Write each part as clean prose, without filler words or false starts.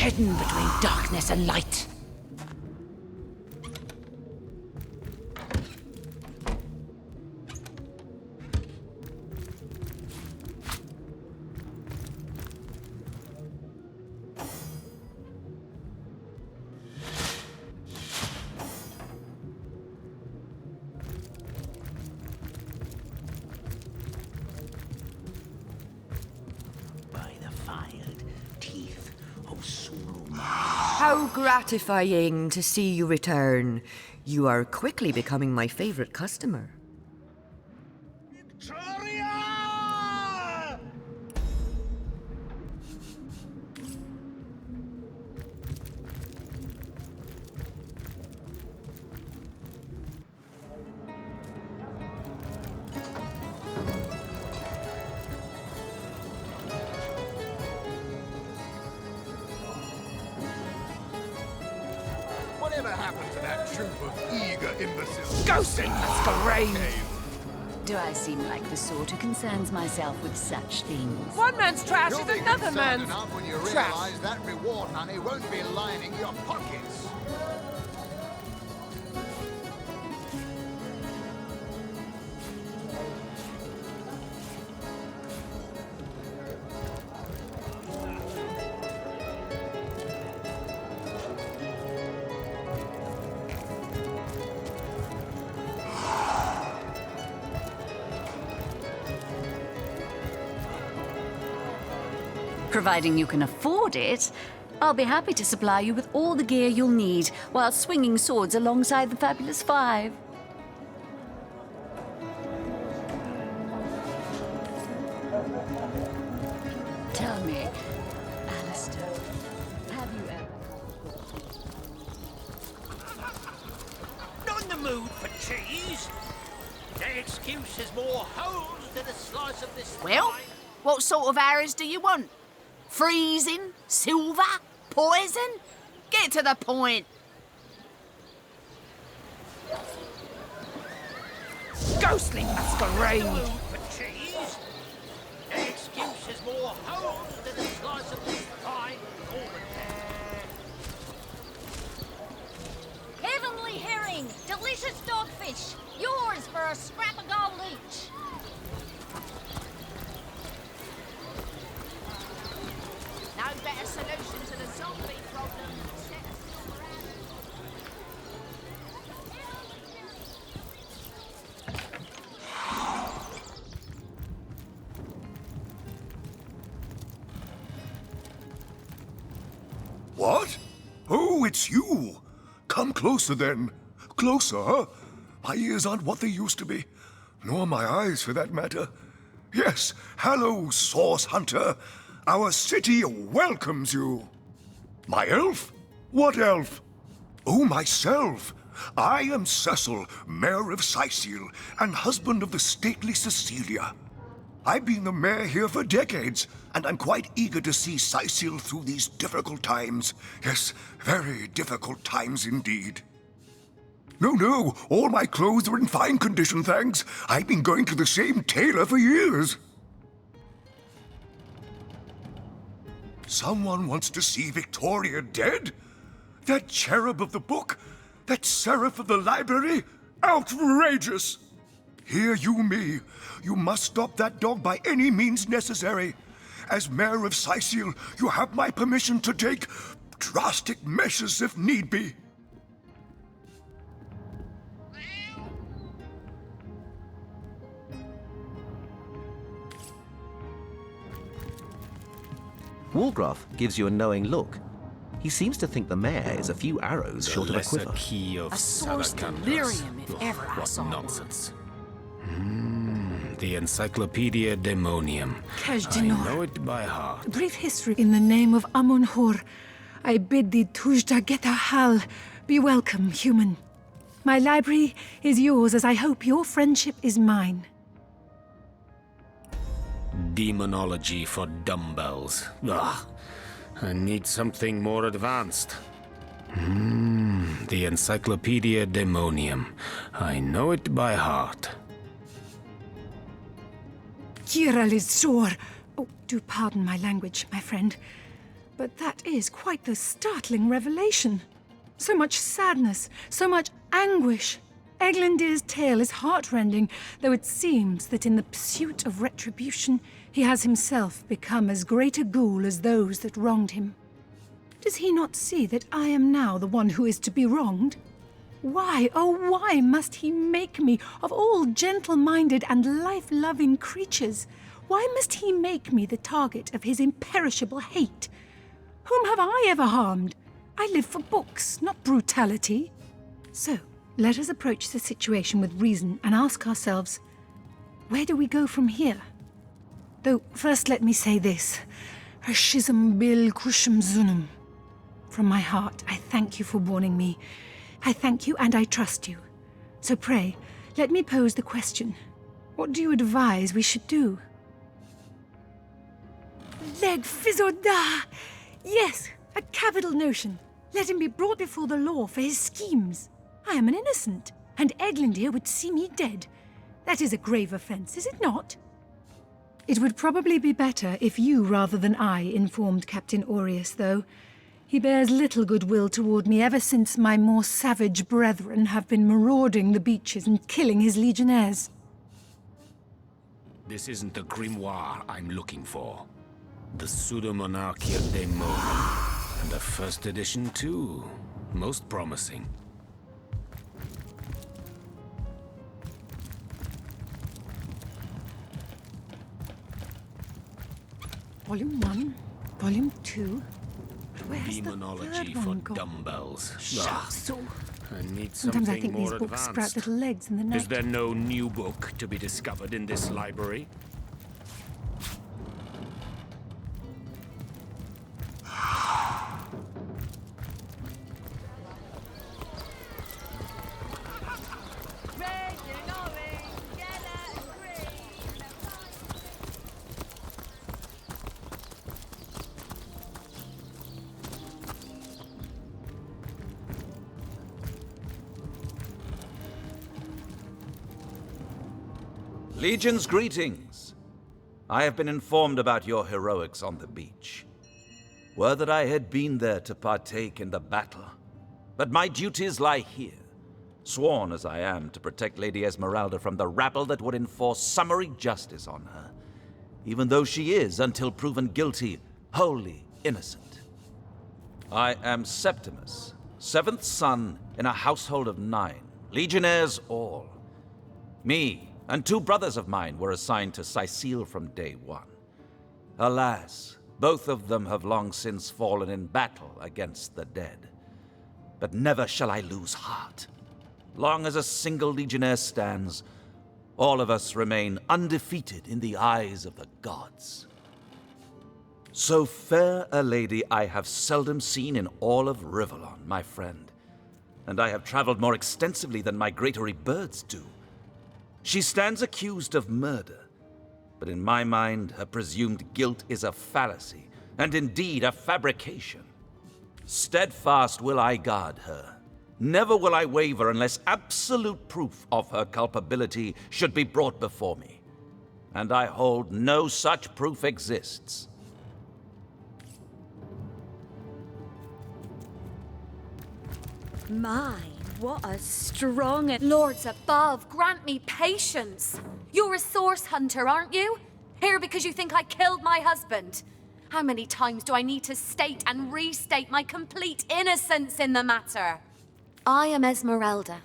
hidden between darkness and light. How gratifying to see you return. You are quickly becoming my favorite customer. Whatever happened to that troop of eager imbeciles? Ghost in masquerade! Do I seem like the sort who concerns myself with such things? One man's trash You'll is be another concerned man's enough when you trash. realize that reward money won't be lining your pockets. Providing you can afford it, I'll be happy to supply you with all the gear you'll need while swinging swords alongside the Fabulous Five. Tell me, Alistair, have you ever... Not in the mood for cheese. The excuse is more holes than a slice of this. Well, what sort of arrows do you want? Freezing? Silver? Poison? Get to the point. Ghostly masquerade! For cheese. The excuse is more holes than a slice of this fine Norman. Heavenly herring! Delicious dogfish! Yours for a scrap of gold each! No better solution to the zombie problem than set What? Oh, it's you. Come closer then. Closer. My ears aren't what they used to be. Nor my eyes, for that matter. Yes, hello, Source Hunter. Our city welcomes you. My elf? What elf? Oh, myself. I am Cecil, Mayor of Sicil, and husband of the stately Cecilia. I've been the mayor here for decades, and I'm quite eager to see Sicil through these difficult times. Yes, very difficult times indeed. No, all my clothes are in fine condition, thanks. I've been going to the same tailor for years. Someone wants to see Victoria dead? That cherub of the book? That seraph of the library? Outrageous! Hear me. You must stop that dog by any means necessary. As mayor of Sicil, you have my permission to take drastic measures if need be. Walgraf gives you a knowing look. He seems to think the mayor is a few arrows short of a quiver. Key of a source Samarkand. delirium if ever I What saw one. nonsense. The Encyclopedia Daemonium. I Kajdinar. know it by heart. Brief history. In the name of Amun-Hor, I bid thee Tujda Geta Hal. Be welcome, human. My library is yours, as I hope your friendship is mine. Demonology for dumbbells. Ugh. I need something more advanced. The Encyclopedia Daemonium. I know it by heart. Kira Lizor. Oh, do pardon my language, my friend. But that is quite the startling revelation. So much sadness, so much anguish. Eglandir's tale is heartrending, though it seems that in the pursuit of retribution, he has himself become as great a ghoul as those that wronged him. Does he not see that I am now the one who is to be wronged? Why, oh why must he make me, of all gentle-minded and life-loving creatures, why must he make me the target of his imperishable hate? Whom have I ever harmed? I live for books, not brutality. So, let us approach the situation with reason and ask ourselves, where do we go from here? Though, first let me say this. Hashism bil kushum zunum. From my heart, I thank you for warning me. I thank you and I trust you. So pray, let me pose the question. What do you advise we should do? Leg Fizoda! Yes, a capital notion. Let him be brought before the law for his schemes. I am an innocent, and Eglandir would see me dead. That is a grave offense, is it not? It would probably be better if you rather than I informed Captain Aureus, though. He bears little goodwill toward me ever since my more savage brethren have been marauding the beaches and killing his legionnaires. This isn't the grimoire I'm looking for. The Pseudo-Monarchia Daemonium. And the first edition, too. Most promising. Volume 1, Volume 2. Where's Demonology the for third one gone? dumbbells. So, I need sometimes I something think these more books sprout advanced. little legs in the night. Is there no new book to be discovered in this library? Legion's greetings. I have been informed about your heroics on the beach. Were that I had been there to partake in the battle. But my duties lie here, sworn as I am to protect Lady Esmeralda from the rabble that would enforce summary justice on her, even though she is, until proven guilty, wholly innocent. I am Septimus, 7th son in a household of 9, legionnaires all. Me and 2 brothers of mine were assigned to Sicile from day 1. Alas, both of them have long since fallen in battle against the dead. But never shall I lose heart. Long as a single legionnaire stands, all of us remain undefeated in the eyes of the gods. So fair a lady I have seldom seen in all of Rivellon, my friend. And I have traveled more extensively than migratory birds do. She stands accused of murder, but in my mind, her presumed guilt is a fallacy, and indeed a fabrication. Steadfast will I guard her. Never will I waver unless absolute proof of her culpability should be brought before me. And I hold no such proof exists. My, what a strong and... Lords above, grant me patience. You're a source hunter, aren't you? Here because you think I killed my husband. How many times do I need to state and restate my complete innocence in the matter? I am Esmeralda,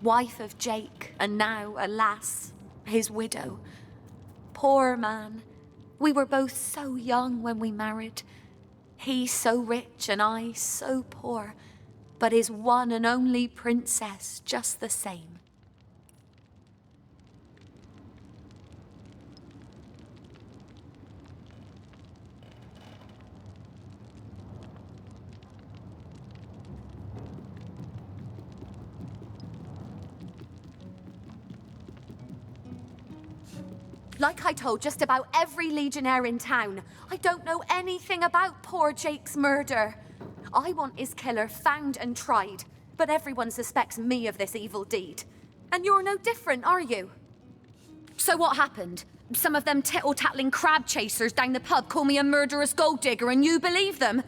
wife of Jake, and now, alas, his widow. Poor man. We were both so young when we married. He so rich and I so poor, but his one and only princess just the same. Like I told just about every legionnaire in town, I don't know anything about poor Jake's murder. I want his killer found and tried, but everyone suspects me of this evil deed. And you're no different, are you? So what happened? Some of them tittle-tattling crab chasers down the pub call me a murderous gold digger and you believe them?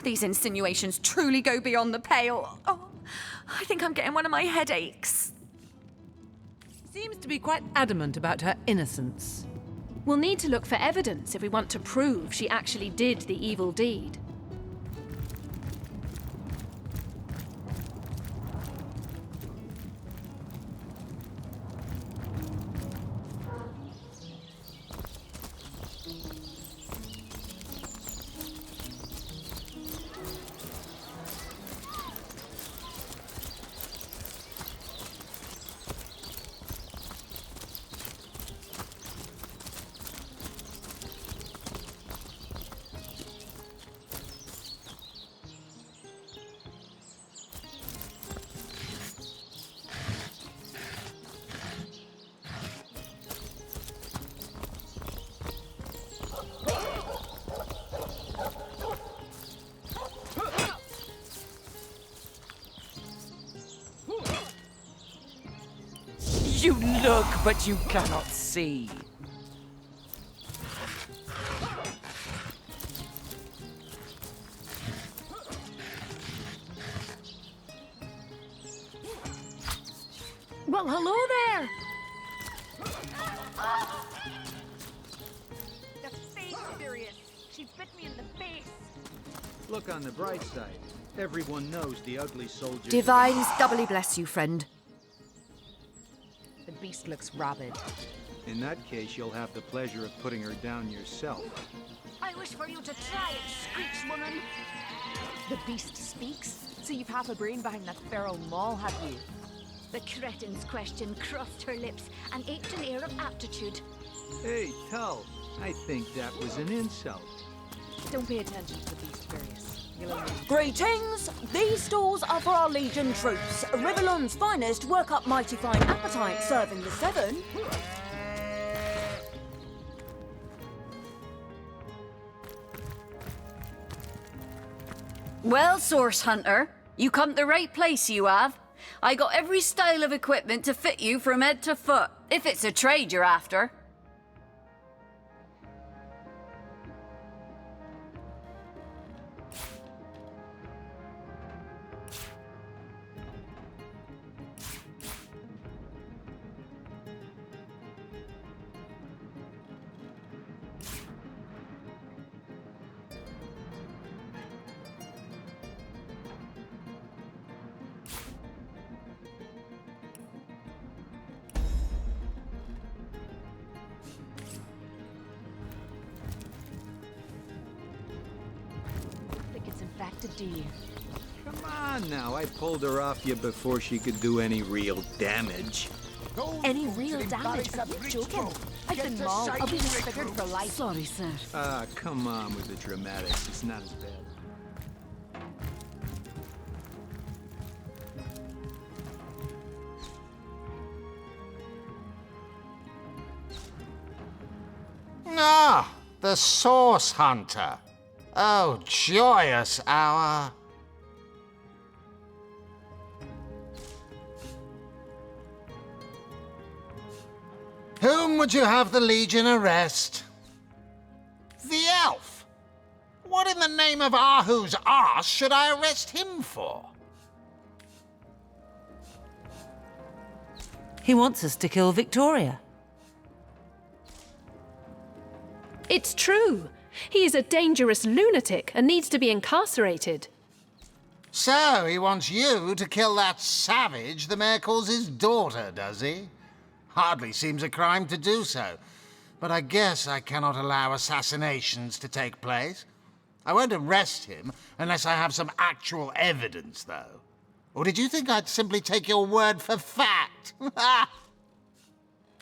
These insinuations truly go beyond the pale. Oh, I think I'm getting one of my headaches. Seems to be quite adamant about her innocence. We'll need to look for evidence if we want to prove she actually did the evil deed. You look, but you cannot see. Well, hello there! The face, Furious. She bit me in the face. Look on the bright side. Everyone knows the ugly soldier. Divines doubly bless you, friend. The beast looks rabid. In that case, you'll have the pleasure of putting her down yourself. I wish for you to try it, Screech Woman. The beast speaks? So you've half a brain behind that feral maul, have you? The cretin's question crossed her lips and aped an air of aptitude. Hey, Tull, I think that was an insult. Don't pay attention to the beast, Furious. Greetings! These stalls are for our Legion troops. Rivellon's finest work up mighty fine appetite serving the seven. Well, Source Hunter, you come to the right place, you have. I got every style of equipment to fit you from head to foot, if it's a trade you're after. To deal. Come on now, I pulled her off you before she could do any real damage. Any real damage? Are you joking? I've been mauled. I'll be disfigured for life. Sorry, sir. Ah, come on with the dramatics. It's not as bad. Ah, the Source Hunter. Oh, joyous hour. Whom would you have the Legion arrest? The elf. What in the name of Ahu's arse should I arrest him for? He wants us to kill Victoria. It's true. He is a dangerous lunatic and needs to be incarcerated. So, he wants you to kill that savage the mayor calls his daughter, does he? Hardly seems a crime to do so. But I guess I cannot allow assassinations to take place. I won't arrest him unless I have some actual evidence, though. Or did you think I'd simply take your word for fact?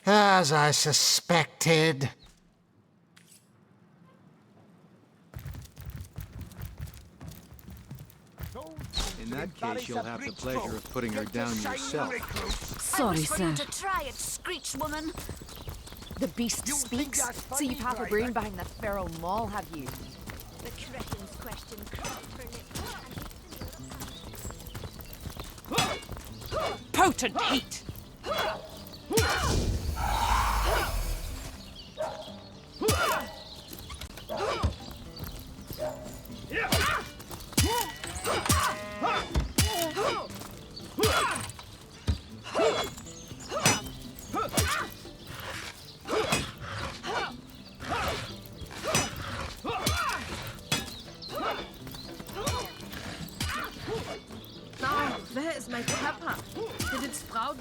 As I suspected. In that case, you'll have the pleasure of putting her down yourself. Sorry, I wish for you to try it, Screech Woman. The beast speaks? So you've half a brain behind that feral maul, have you? The cretin's question crossed her lips. Potent heat!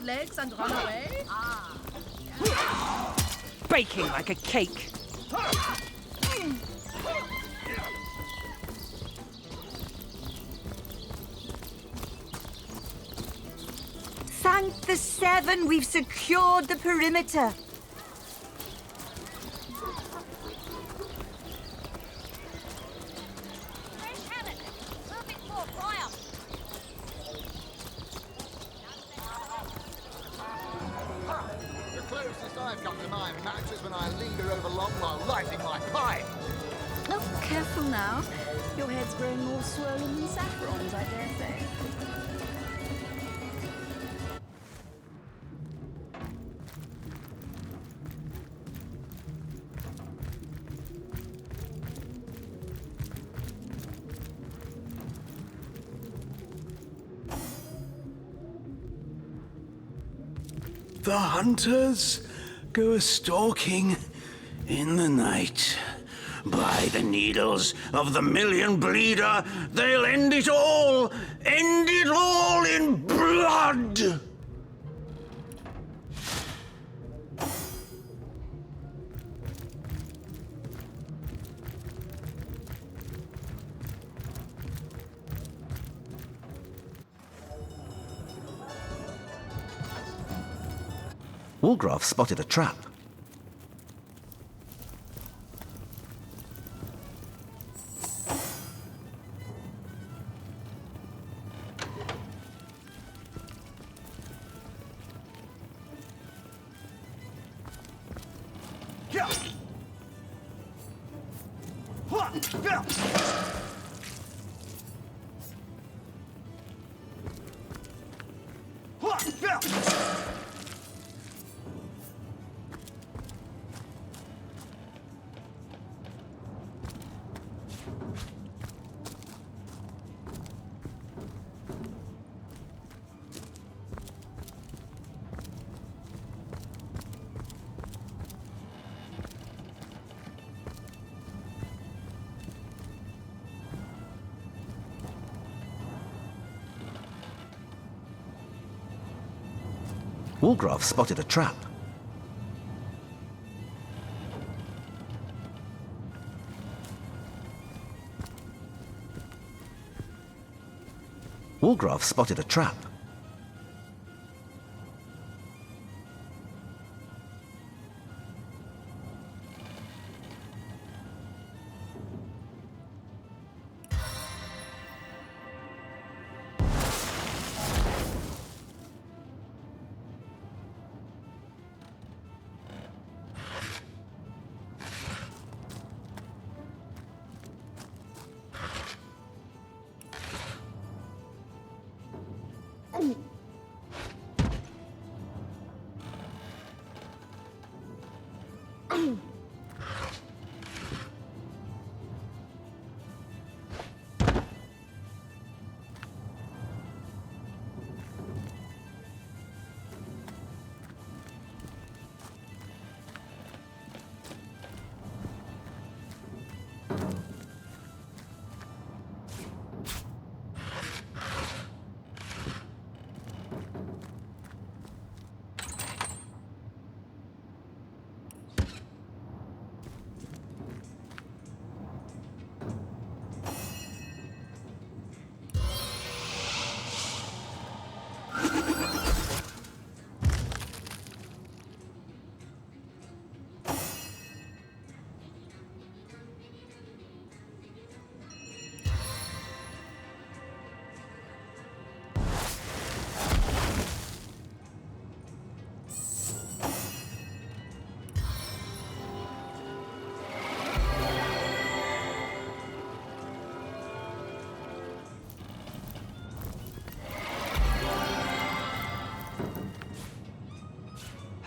legs and run away? Baking like a cake. Thank the Seven, we've secured the perimeter. The closest I've come to my match is when I linger over long while lighting my pipe. Oh, careful now. Your head's growing more swollen than saffrons, I dare say. The hunters go a-stalking in the night. By the needles of the million bleeder, they'll end it all in blood! Woolgraf spotted a trap. Woolgraf spotted a trap. Woolgraf spotted a trap.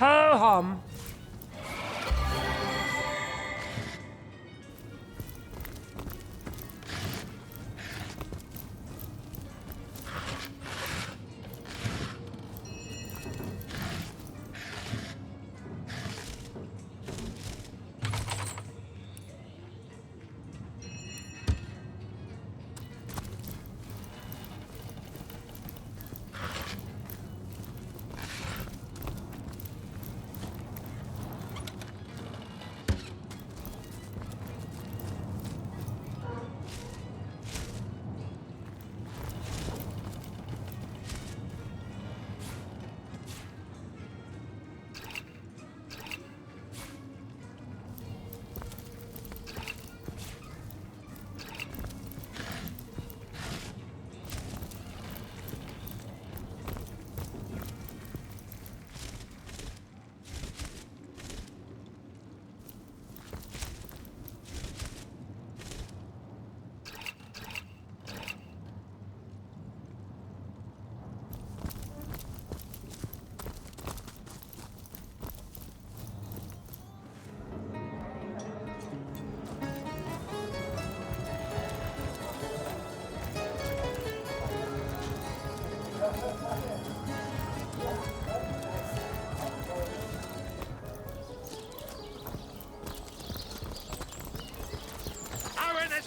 Ho-hum.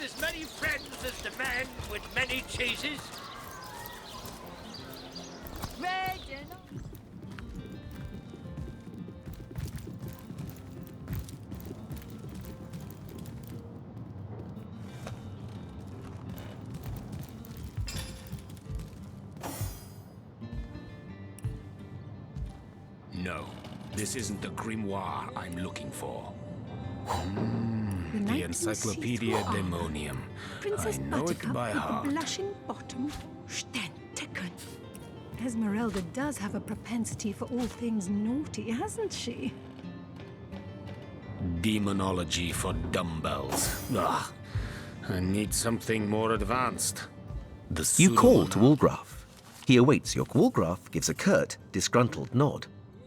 as many friends as the man with many cheeses. Reginald. No, this isn't the grimoire I'm looking for. The The knight in Encyclopedia see-through armor. Demonium. Princess I know it Buttercup by with heart. the blushing bottom. Stenticken. Esmeralda does have a propensity for all things naughty, hasn't she? Demonology for dumbbells. Ugh. I need something more advanced. The You call to pseudo-monarch- Wolgraf. He awaits your Wolgraf, gives a curt, disgruntled nod,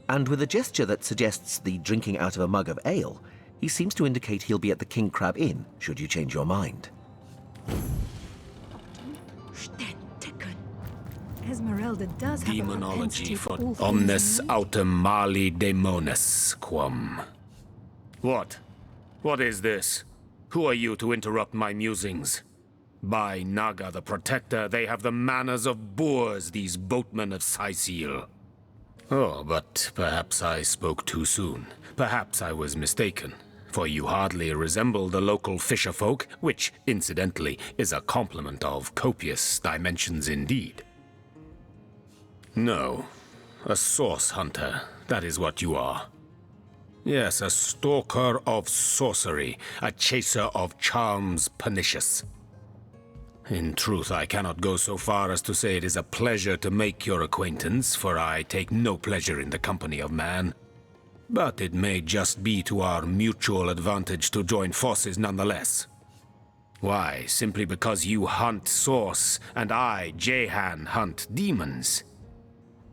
and with a gesture that suggests the drinking out of a mug of ale, he seems to indicate he'll be at the King Crab Inn, should you change your mind. Stenticken. Esmeralda does have a Demonology propensity for all things omnes naughty. autem mali demonis quam. What? What is this? Who are you to interrupt my musings? By Naga the Protector, they have the manners of boors, these boatmen of Sicil. Oh, but perhaps I spoke too soon. Perhaps I was mistaken, for you hardly resemble the local fisher folk, which, incidentally, is a compliment of copious dimensions indeed. No, a source hunter, that is what you are. Yes, a stalker of sorcery, a chaser of charms pernicious. In truth, I cannot go so far as to say it is a pleasure to make your acquaintance, for I take no pleasure in the company of man. But it may just be to our mutual advantage to join forces nonetheless. Why, simply because you hunt source, and I, Jehan, hunt demons.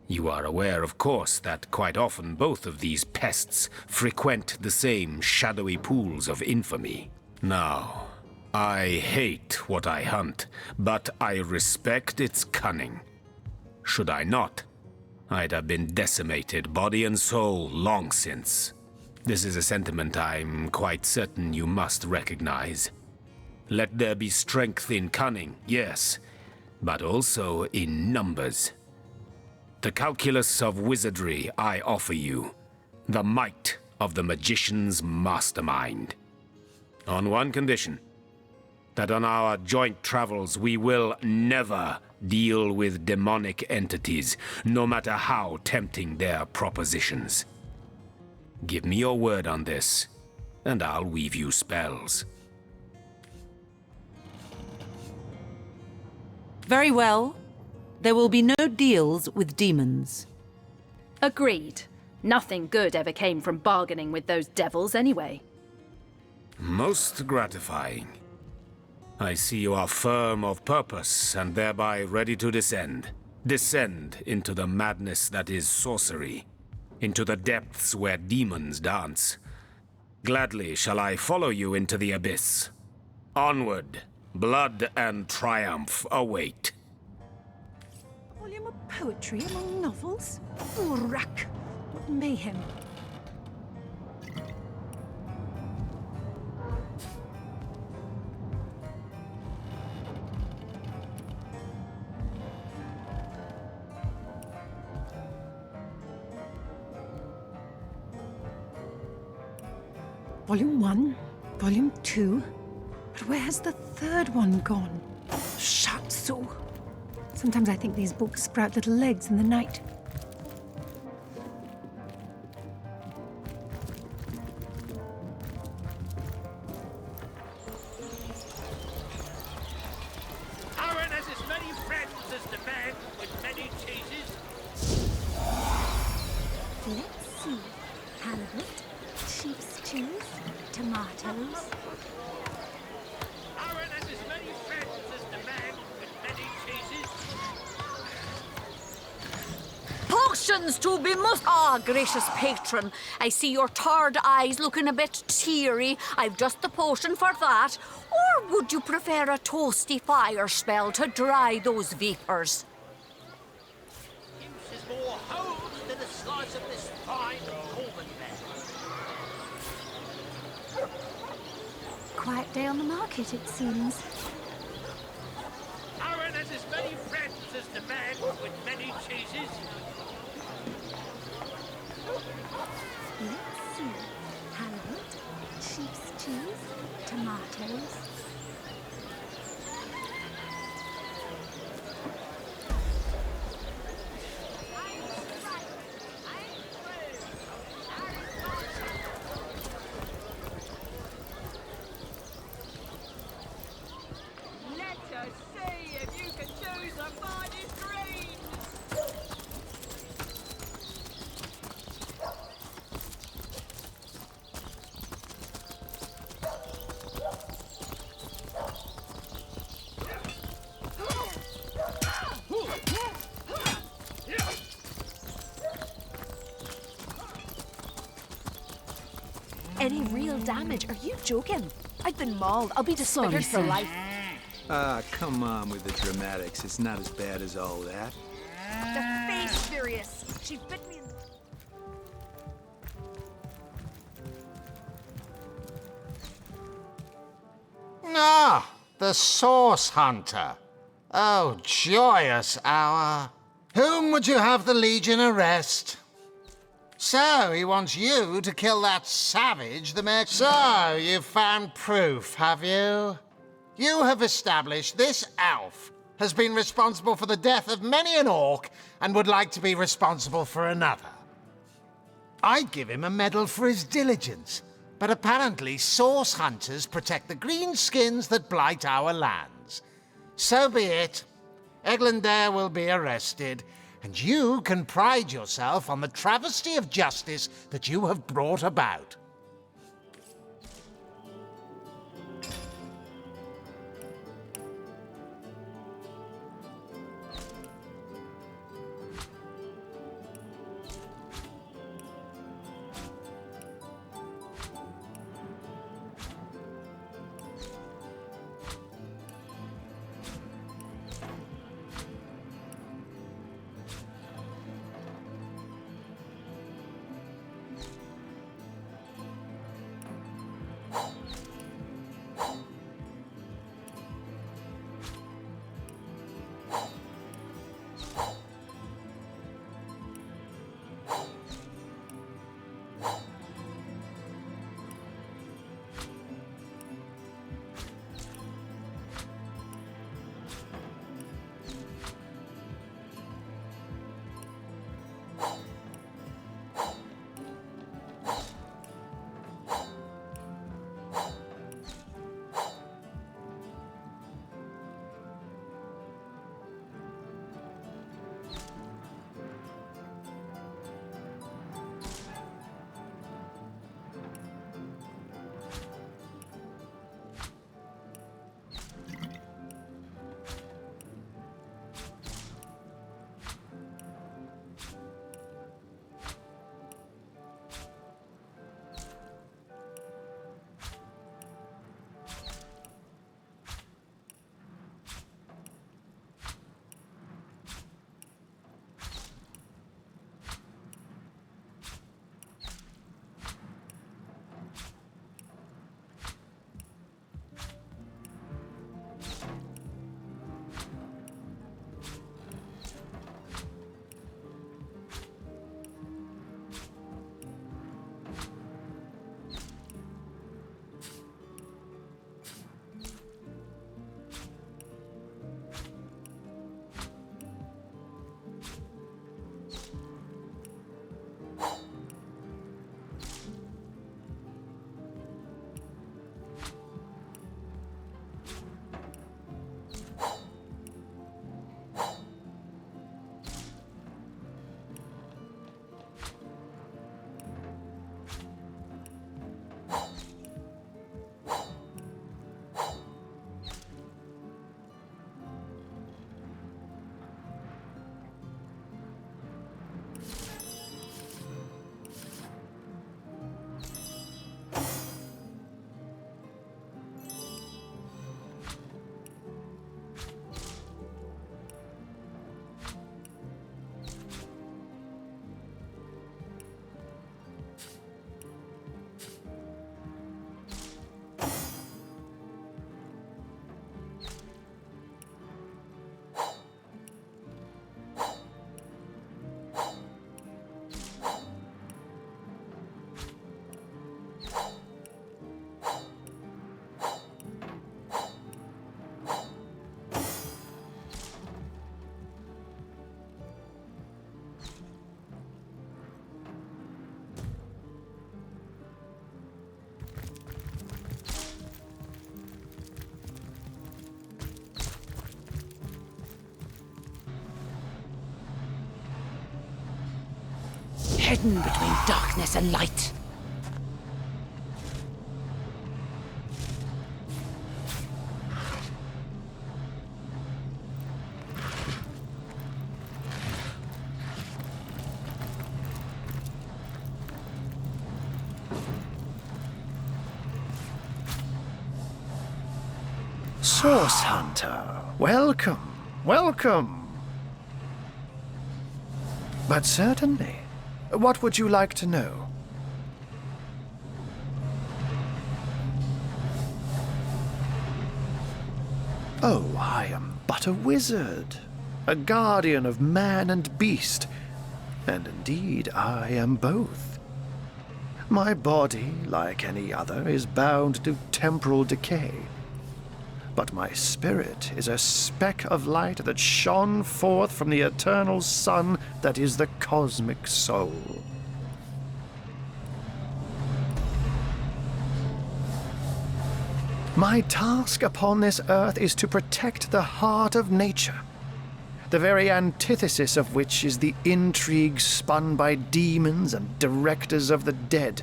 You are aware, of course, that quite often both of these pests frequent the same shadowy pools of infamy. Now, I hate what I hunt, but I respect its cunning. Should I not, I'd have been decimated, body and soul, long since. This is a sentiment I'm quite certain you must recognize. Let there be strength in cunning, yes, but also in numbers. The calculus of wizardry I offer you, the might of the magician's mastermind. On one condition, that on our joint travels we will never deal with demonic entities, no matter how tempting their propositions. Give me your word on this, and I'll weave you spells. Very well. There will be no deals with demons. Agreed. Nothing good ever came from bargaining with those devils anyway. Most gratifying. I see you are firm of purpose and thereby ready to descend. Descend into the madness that is sorcery, into the depths where demons dance. Gladly shall I follow you into the abyss. Onward, blood and triumph await. A volume of poetry among novels? Rack! What mayhem! Volume 1, Volume 2, but where has the third one gone? Shut so. Sometimes I think these books sprout little legs in the night. Aaron has as many friends as the man with many cheeses. Let's see. Halibut, sheep's cheese, tomatoes. Aaron has as many friends as the man with many cheeses. Potions to be most... Ah, gracious patron. I see your tired eyes looking a bit teary. I've just the potion for that. Or would you prefer a toasty fire spell to dry those vapors? Use is more home than a slice of this fine Coleman man. quiet day on the market, it seems. Aaron has as many friends as the man with many cheeses. Let's see. Halibut, sheep's cheese, tomatoes. Let us see if you can choose the finest green. Any real damage? Are you joking? I've been mauled. I'll be disfigured for life. Ah, come on with the dramatics. It's not as bad as all that. The face furious. She bit me in the... Ah, the Source Hunter. Oh, joyous hour. Whom would you have the Legion arrest? So, he wants you to kill that savage, the mayor. So, you've found proof, have you? You have established this elf has been responsible for the death of many an orc and would like to be responsible for another. I'd give him a medal for his diligence, but apparently source hunters protect the green skins that blight our lands. So be it. Eglander will be arrested, and you can pride yourself on the travesty of justice that you have brought about. hidden between darkness and light. Source Hunter, welcome, welcome. But certainly, what would you like to know? Oh, I am but a wizard, a guardian of man and beast, and indeed I am both. My body, like any other, is bound to temporal decay. But my spirit is a speck of light that shone forth from the eternal sun that is the cosmic soul. My task upon this earth is to protect the heart of nature, the very antithesis of which is the intrigue spun by demons and directors of the dead.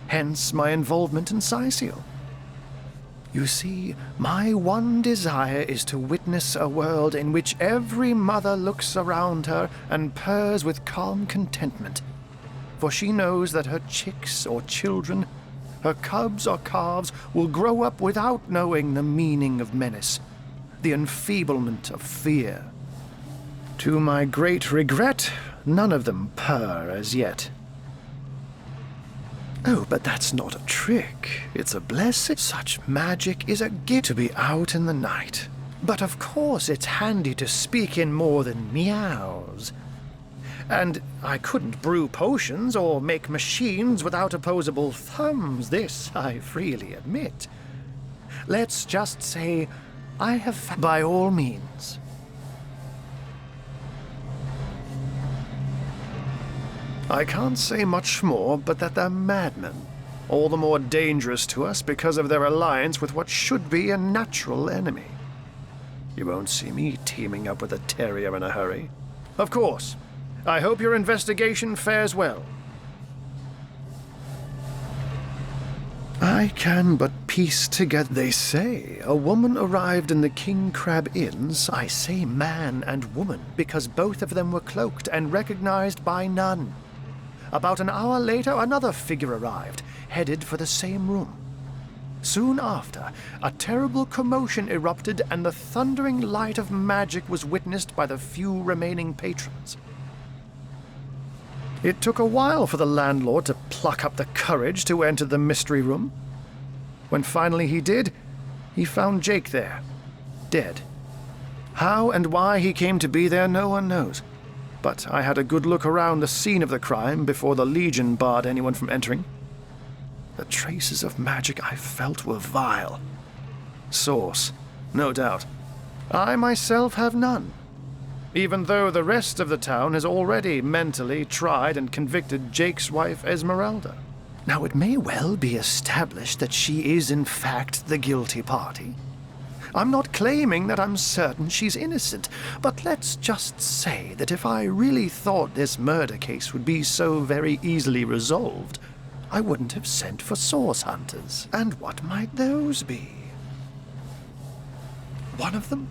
Hence my involvement in Siciel. You see, my one desire is to witness a world in which every mother looks around her and purrs with calm contentment, for she knows that her chicks or children, her cubs or calves, will grow up without knowing the meaning of menace, the enfeeblement of fear. To my great regret, none of them purr as yet. Oh, but that's not a trick. It's a blessing. Such magic is a gift to be out in the night. But of course it's handy to speak in more than meows. And I couldn't brew potions or make machines without opposable thumbs. This I freely admit. Let's just say I have by all means. I can't say much more, but that they're madmen, all the more dangerous to us because of their alliance with what should be a natural enemy. You won't see me teaming up with a terrier in a hurry. Of course, I hope your investigation fares well. I can but piece together. They say a woman arrived in the King Crab Inns. I say man and woman because both of them were cloaked and recognized by none. About an hour later, another figure arrived, headed for the same room. Soon after, a terrible commotion erupted and the thundering light of magic was witnessed by the few remaining patrons. It took a while for the landlord to pluck up the courage to enter the mystery room. When finally he did, he found Jake there, dead. How and why he came to be there, no one knows. But I had a good look around the scene of the crime before the Legion barred anyone from entering. The traces of magic I felt were vile. Source, no doubt. I myself have none, even though the rest of the town has already mentally tried and convicted Jake's wife Esmeralda. Now it may well be established that she is in fact the guilty party. I'm not claiming that I'm certain she's innocent, but let's just say that if I really thought this murder case would be so very easily resolved, I wouldn't have sent for source hunters. And what might those be? One of them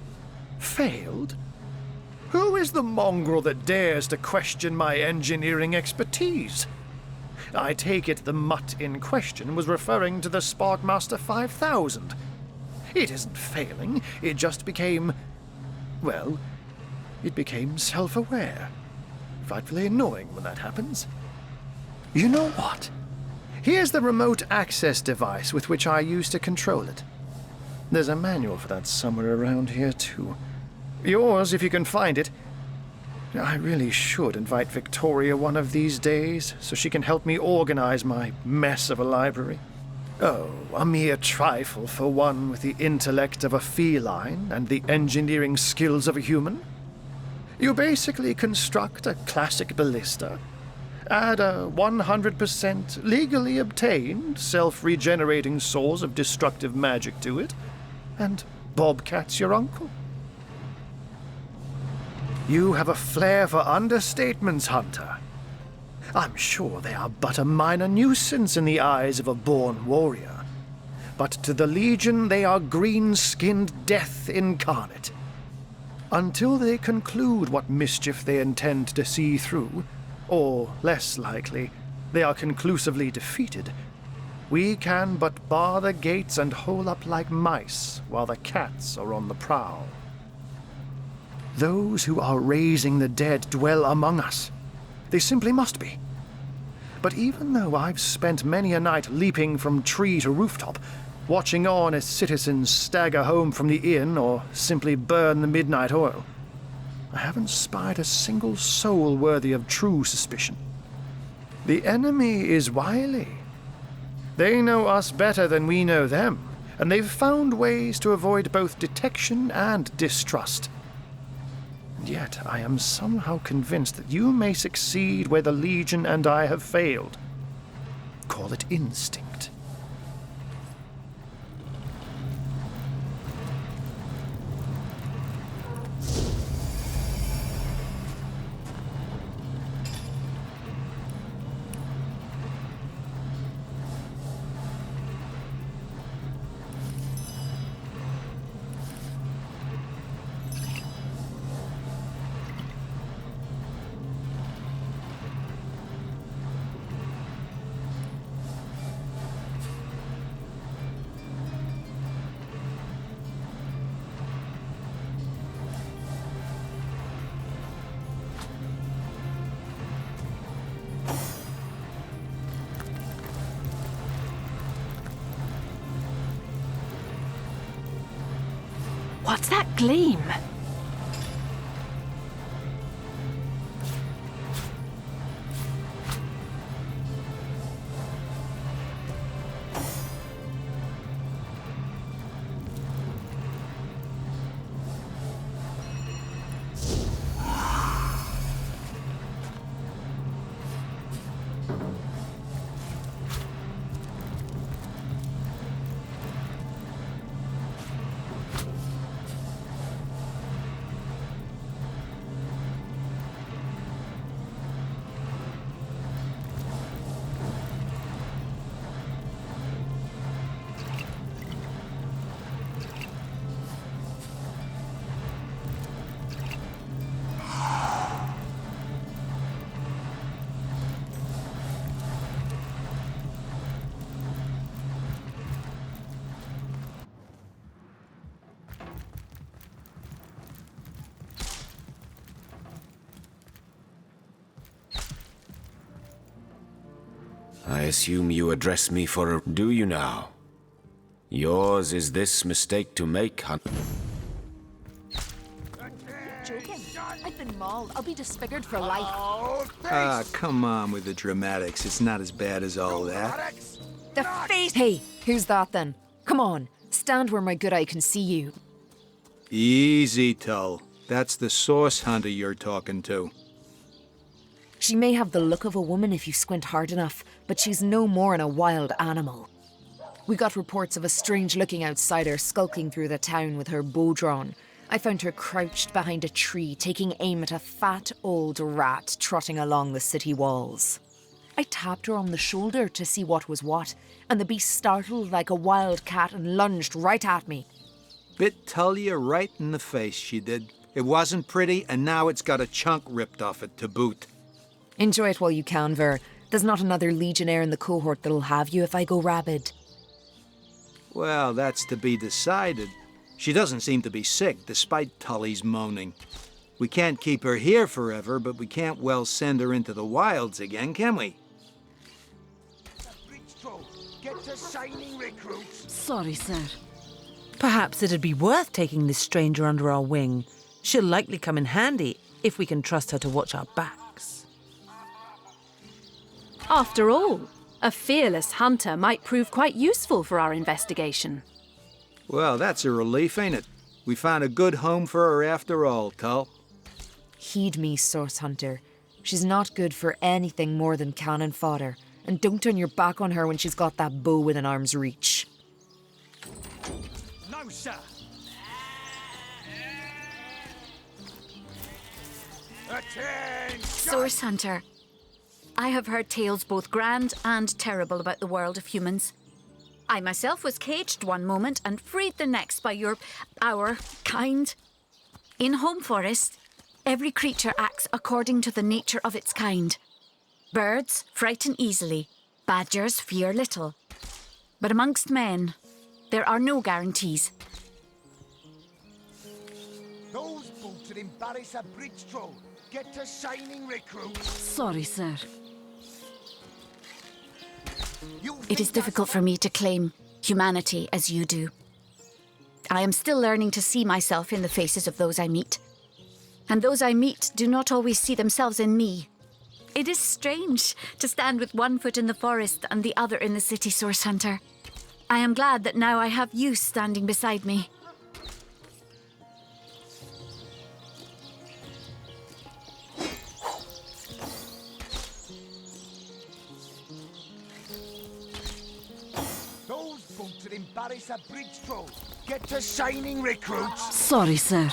failed? Who is the mongrel that dares to question my engineering expertise? I take it the mutt in question was referring to the Sparkmaster 5000. It isn't failing, it just became, well, it became self-aware. Frightfully annoying when that happens. You know what? Here's the remote access device with which I used to control it. There's a manual for that somewhere around here, too. Yours, if you can find it. I really should invite Victoria one of these days, so she can help me organize my mess of a library. Oh, a mere trifle for one with the intellect of a feline and the engineering skills of a human. You basically construct a classic ballista, add a 100% legally obtained self-regenerating source of destructive magic to it, and Bobcat's your uncle. You have a flair for understatements, Hunter. I'm sure they are but a minor nuisance in the eyes of a born warrior. But to the Legion they are green-skinned death incarnate. Until they conclude what mischief they intend to see through, or, less likely, they are conclusively defeated, we can but bar the gates and hole up like mice while the cats are on the prowl. Those who are raising the dead dwell among us. They simply must be. But even though I've spent many a night leaping from tree to rooftop, watching on as citizens stagger home from the inn or simply burn the midnight oil, I haven't spied a single soul worthy of true suspicion. The enemy is wily. They know us better than we know them, and they've found ways to avoid both detection and distrust. And yet I am somehow convinced that you may succeed where the Legion and I have failed. Call it instinct. What's that gleam? I assume you address me for a... Do you now? Yours is this mistake to make, Hunt. Joking? I've been mauled. I'll be disfigured for life. Ah, come on with the dramatics. It's not as bad as all that. The face! Hey, who's that then? Come on, stand where my good eye can see you. Easy, Tull. That's the source hunter you're talking to. She may have the look of a woman if you squint hard enough, but she's no more than a wild animal. We got reports of a strange-looking outsider skulking through the town with her bow drawn. I found her crouched behind a tree, taking aim at a fat old rat trotting along the city walls. I tapped her on the shoulder to see what was what, and the beast startled like a wild cat and lunged right at me. Bit Tullia right in the face, she did. It wasn't pretty, and now it's got a chunk ripped off it to boot. Enjoy it while you can, Ver. There's not another legionnaire in the cohort that'll have you if I go rabid. Well, that's to be decided. She doesn't seem to be sick, despite Tully's moaning. We can't keep her here forever, but we can't well send her into the wilds again, can we? Get to signing recruits. Sorry, sir. Perhaps it'd be worth taking this stranger under our wing. She'll likely come in handy if we can trust her to watch our backs. After all, a fearless hunter might prove quite useful for our investigation. Well, that's a relief, ain't it? We found a good home for her after all, Tull. Heed me, Source Hunter. She's not good for anything more than cannon fodder. And don't turn your back on her when she's got that bow within arm's reach. No, sir. Attention! Source Hunter, I have heard tales both grand and terrible about the world of humans. I myself was caged one moment and freed the next by our kind. In Home Forest, every creature acts according to the nature of its kind. Birds frighten easily, badgers fear little. But amongst men, there are no guarantees. Those boots would embarrass a bridge troll. Get to shining recruits. Sorry, sir. It is difficult for me to claim humanity as you do. I am still learning to see myself in the faces of those I meet. And those I meet do not always see themselves in me. It is strange to stand with one foot in the forest and the other in the city, Source Hunter. I am glad that now I have you standing beside me. Those boots would embarrass a bridge troll. Get to shining recruits. Sorry, sir.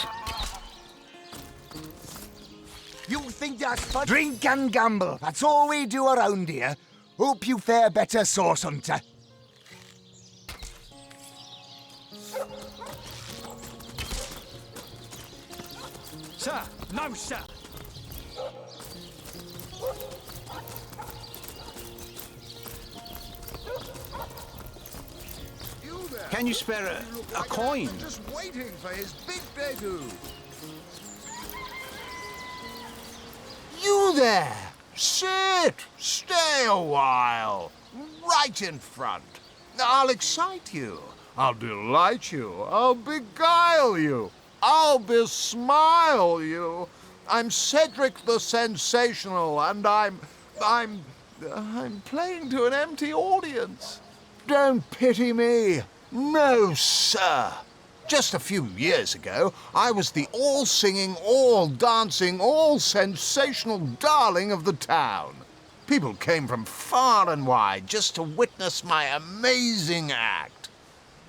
You think that's fun? Drink and gamble. That's all we do around here. Hope you fare better, Source Hunter. Sir, no, sir. Can you spare a coin? Just waiting for his big debut. You there! Sit! Stay a while. Right in front. I'll excite you. I'll delight you. I'll beguile you. I'll besmile you. I'm Cedric the Sensational, and I'm playing to an empty audience. Don't pity me. No, sir. Just a few years ago, I was the all-singing, all-dancing, all-sensational darling of the town. People came from far and wide just to witness my amazing act.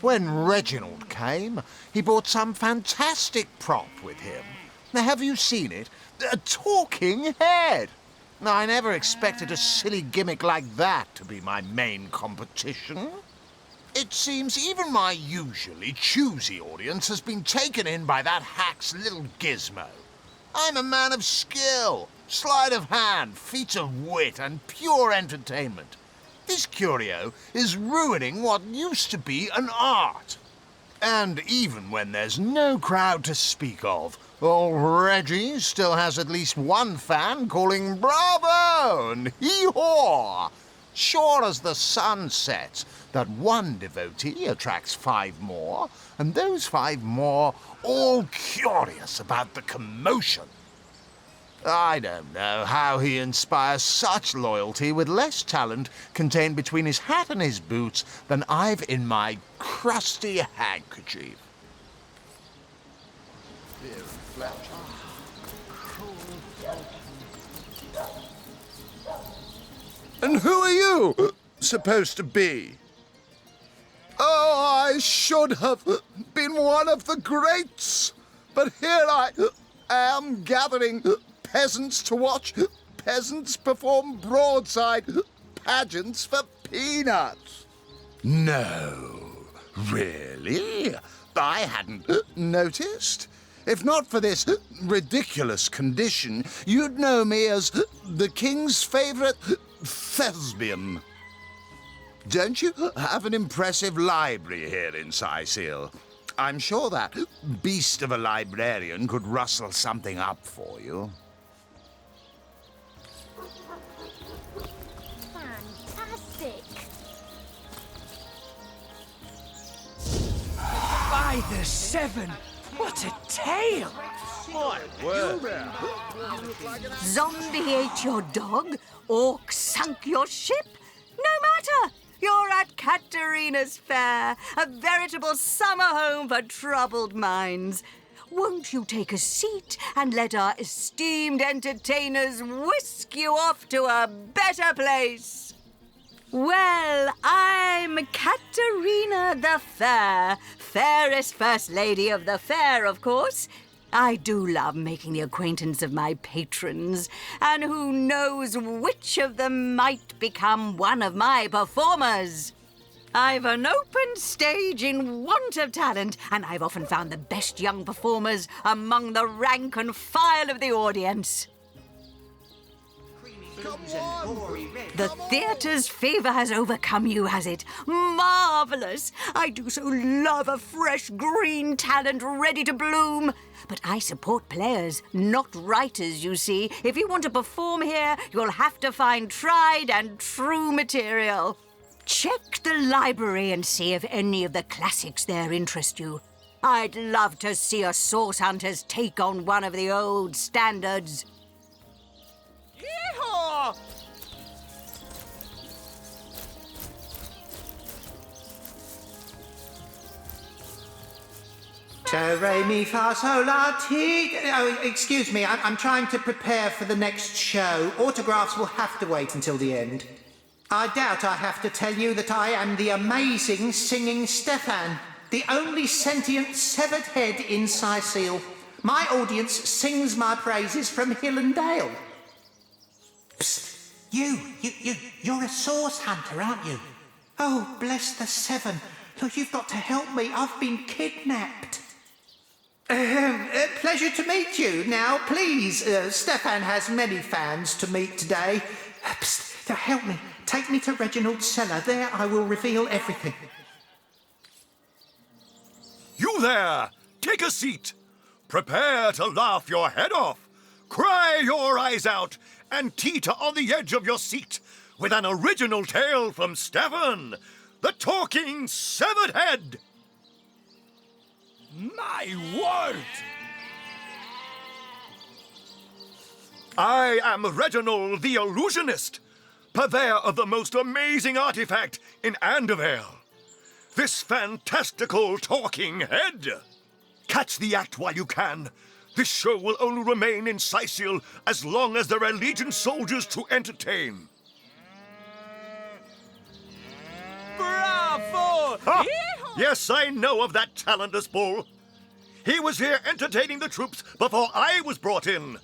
When Reginald came, he brought some fantastic prop with him. Now, have you seen it? A talking head. Now, I never expected a silly gimmick like that to be my main competition. It seems even my usually choosy audience has been taken in by that hack's little gizmo. I'm a man of skill, sleight of hand, feats of wit, and pure entertainment. This curio is ruining what used to be an art. And even when there's no crowd to speak of, old Reggie still has at least one fan calling bravo and hee-haw. Sure as the sun sets, that one devotee attracts 5 more, and those 5 more all curious about the commotion. I don't know how he inspires such loyalty with less talent contained between his hat and his boots than I've in my crusty handkerchief. And who are you supposed to be? Oh, I should have been one of the greats, but here I am gathering peasants to watch peasants perform broadside pageants for peanuts. No, really? I hadn't noticed. If not for this ridiculous condition, you'd know me as the king's favorite thespian. Don't you have an impressive library here in Sicil? I'm sure that beast of a librarian could rustle something up for you. Fantastic. By the 7, what a tale! Zombie ate your dog? Orc sunk your ship? No matter! You're at Katerina's Fair, a veritable summer home for troubled minds. Won't you take a seat and let our esteemed entertainers whisk you off to a better place? Well, I'm Katerina the Fair, fairest first lady of the fair, of course. I do love making the acquaintance of my patrons, and who knows which of them might become one of my performers. I've an open stage in want of talent, and I've often found the best young performers among the rank and file of the audience. The theatre's favor has overcome you, has it? Marvelous! I do so love a fresh green talent ready to bloom. But I support players, not writers, you see. If you want to perform here, you'll have to find tried and true material. Check the library and see if any of the classics there interest you. I'd love to see a Source Hunters take on one of the old standards. Yeehaw! Do, re, mi, fa, sol, la, ti. Oh, excuse me, I'm trying to prepare for the next show. Autographs will have to wait until the end. I doubt I have to tell you that I am the amazing singing Stefan, the only sentient severed head in Sicile. My audience sings my praises from hill and dale. Psst, you're a source hunter, aren't you? Oh, bless the seven. Look, you've got to help me. I've been kidnapped. Pleasure to meet you. Now, please, Stefan has many fans to meet today. Psst, now help me. Take me to Reginald's cellar. There I will reveal everything. You there! Take a seat. Prepare to laugh your head off, cry your eyes out, and teeter on the edge of your seat with an original tale from Stefan, the talking severed head. My word! I am Reginald the Illusionist, purveyor of the most amazing artifact in Andevale, this fantastical talking head. Catch the act while you can. This show will only remain in Sicile as long as there are Legion soldiers to entertain. Bravo! Ah, yes, I know of that talentless bull. He was here entertaining the troops before I was brought in.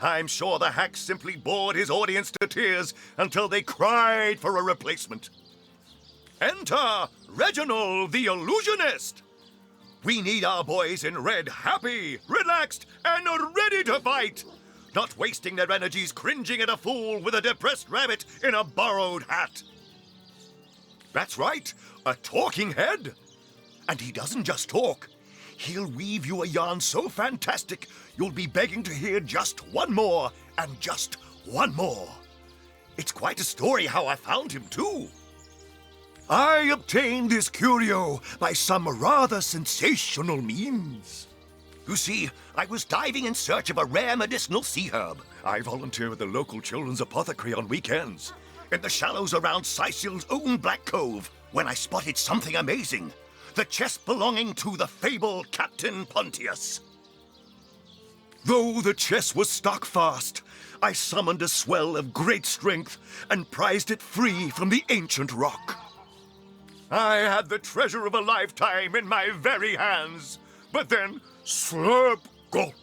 I'm sure the hack simply bored his audience to tears until they cried for a replacement. Enter Reginald the Illusionist. We need our boys in red happy, relaxed, and ready to fight, not wasting their energies cringing at a fool with a depressed rabbit in a borrowed hat. That's right, a talking head. And he doesn't just talk. He'll weave you a yarn so fantastic, you'll be begging to hear just one more, and just one more. It's quite a story how I found him, too. I obtained this curio by some rather sensational means. You see, I was diving in search of a rare medicinal sea herb. I volunteer at the local children's apothecary on weekends, in the shallows around Sicile's own Black Cove, when I spotted something amazing. The chest belonging to the fabled Captain Pontius. Though the chest was stuck fast, I summoned a swell of great strength and prized it free from the ancient rock. I had the treasure of a lifetime in my very hands, but then, slurp, gulp,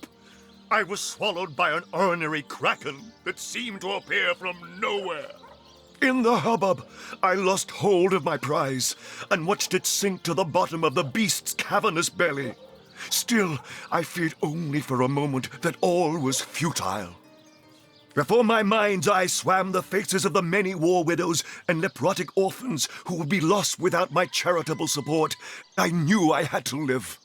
I was swallowed by an ornery kraken that seemed to appear from nowhere. In the hubbub, I lost hold of my prize and watched it sink to the bottom of the beast's cavernous belly. Still, I feared only for a moment that all was futile. Before my mind's eye swam the faces of the many war widows and leprotic orphans who would be lost without my charitable support. I knew I had to live.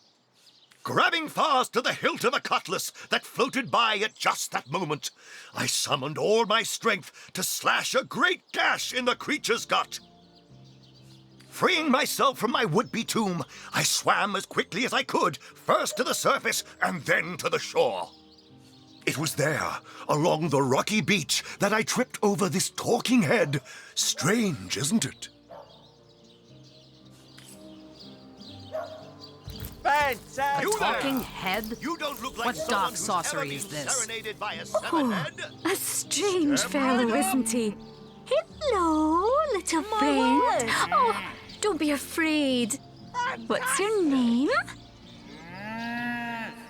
Grabbing fast to the hilt of a cutlass that floated by at just that moment, I summoned all my strength to slash a great gash in the creature's gut. Freeing myself from my would-be tomb, I swam as quickly as I could, first to the surface and then to the shore. It was there, along the rocky beach, that I tripped over this talking head. Strange, isn't it? Fantastic! A talking head? You don't look like what dark sorcery is this? Serenaded by a severed head. A strange fellow, isn't he? Hello, little friend. Oh, don't be afraid. What's your name?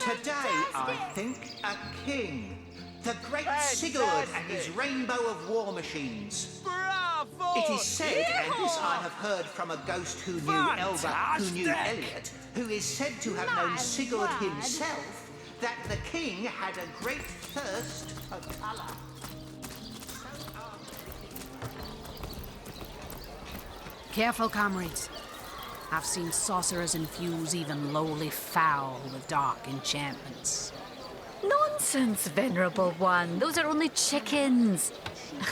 Today, I think, a king. The great Sigurd and his rainbow of war machines. Bravo! It is said, and this I have heard from a ghost who knew Elba, who knew Elliot, who is said to have known Sigurd himself, that the king had a great thirst for colour. Careful, comrades. I've seen sorcerers infuse even lowly fowl with dark enchantments. Nonsense, Venerable One. Those are only chickens.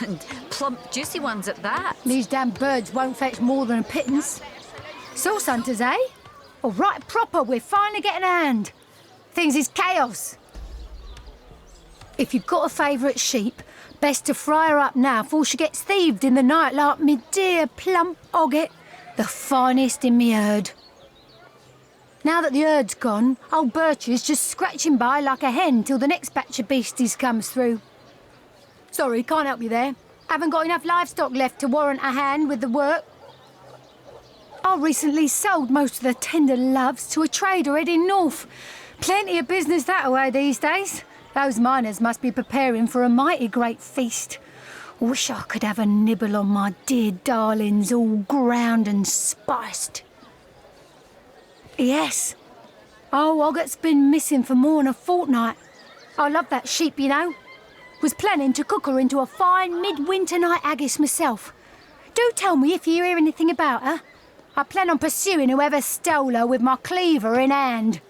And plump, juicy ones at that. These damn birds won't fetch more than a pittance. Source hunters, eh? All right, proper, we're finally getting a hand. Things is chaos. If you've got a favourite sheep, best to fry her up now before she gets thieved in the night like me dear plump Ogget, the finest in me herd. Now that the herd's gone, old Birch is just scratching by like a hen till the next batch of beasties comes through. Sorry, can't help you there. Haven't got enough livestock left to warrant a hand with the work. I recently sold most of the tender loves to a trader heading north. Plenty of business that way these days. Those miners must be preparing for a mighty great feast. Wish I could have a nibble on my dear darlings, all ground and spiced. Yes. Oh, Ogget's been missing for more than a fortnight. I love that sheep, you know. Was planning to cook her into a fine midwinter night haggis myself. Do tell me if you hear anything about her. I plan on pursuing whoever stole her with my cleaver in hand.